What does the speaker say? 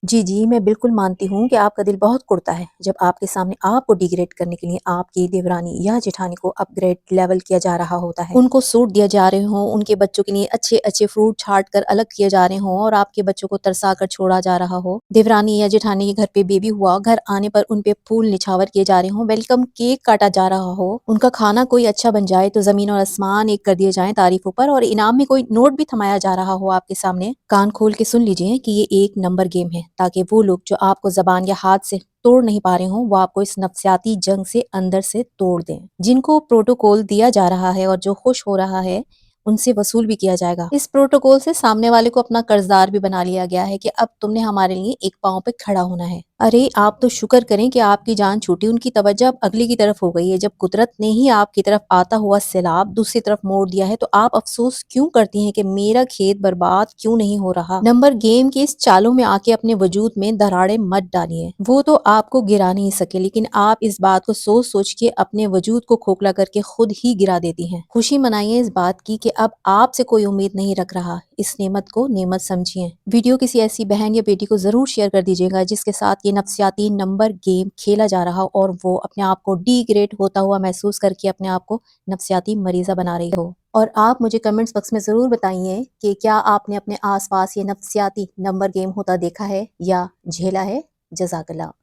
جی، میں بالکل مانتی ہوں کہ آپ کا دل بہت کڑتا ہے جب آپ کے سامنے آپ کو ڈیگریڈ کرنے کے لیے آپ کی دیورانی یا جیٹھانی کو اپ گریڈ لیول کیا جا رہا ہوتا ہے، ان کو سوٹ دیا جا رہے ہوں، ان کے بچوں کے لیے اچھے اچھے فروٹ چھانٹ کر الگ کیے جا رہے ہوں اور آپ کے بچوں کو ترسا کر چھوڑا جا رہا ہو، دیورانی یا جیٹھانی کے گھر پہ بیبی ہوا، گھر آنے پر ان پہ پھول نچھاور کیے جا رہے ہوں، ویلکم کیک کاٹا جا رہا ہو، ان کا کھانا کوئی اچھا بن جائے تو زمین اور آسمان ایک کر دیے جائیں تعریفوں پر، اور انعام میں کوئی نوٹ بھی تھمایا جا رہا ہو آپ کے سامنے، کان کھول کے سن لیجئے کہ یہ ایک نمبر گیم ہے، تاکہ وہ لوگ جو آپ کو زبان یا ہاتھ سے توڑ نہیں پا رہے ہوں وہ آپ کو اس نفسیاتی جنگ سے اندر سے توڑ دیں، جن کو پروٹوکول دیا جا رہا ہے اور جو خوش ہو رہا ہے ان سے وصول بھی کیا جائے گا۔ اس پروٹوکول سے سامنے والے کو اپنا قرضدار بھی بنا لیا گیا ہے کہ اب تم نے ہمارے لیے ایک پاؤں پہ کھڑا ہونا ہے۔ ارے آپ تو شکر کریں کہ آپ کی جان چھوٹی، ان کی توجہ اب اگلی کی طرف ہو گئی ہے۔ جب قدرت نے ہی آپ کی طرف آتا ہوا سیلاب دوسری طرف موڑ دیا ہے تو آپ افسوس کیوں کرتی ہیں کہ میرا کھیت برباد کیوں نہیں ہو رہا؟ نمبر گیم کے اس چالوں میں آ کے اپنے وجود میں دراڑیں مت ڈالیے، وہ تو آپ کو گرا نہیں سکے، لیکن آپ اس بات کو سوچ سوچ کے اپنے وجود کو کھوکھلا کر کے خود ہی گرا دیتی ہیں۔ خوشی منائیے اس بات کی کہ اب آپ سے کوئی امید نہیں رکھ رہا، اس نعمت کو نعمت سمجھیے۔ ویڈیو کسی ایسی بہن یا بیٹی کو ضرور شیئر کر دیجیے گا جس کے ساتھ یہ نفسیاتی نمبر گیم کھیلا جا رہا اور وہ اپنے آپ کو ڈی گریڈ ہوتا ہوا محسوس کر کے اپنے آپ کو نفسیاتی مریضہ بنا رہی ہو۔ اور آپ مجھے کمنٹس باکس میں ضرور بتائیے کہ کیا آپ نے اپنے آس پاس یہ نفسیاتی نمبر گیم ہوتا دیکھا ہے یا جھیلا ہے؟ جزاک اللہ۔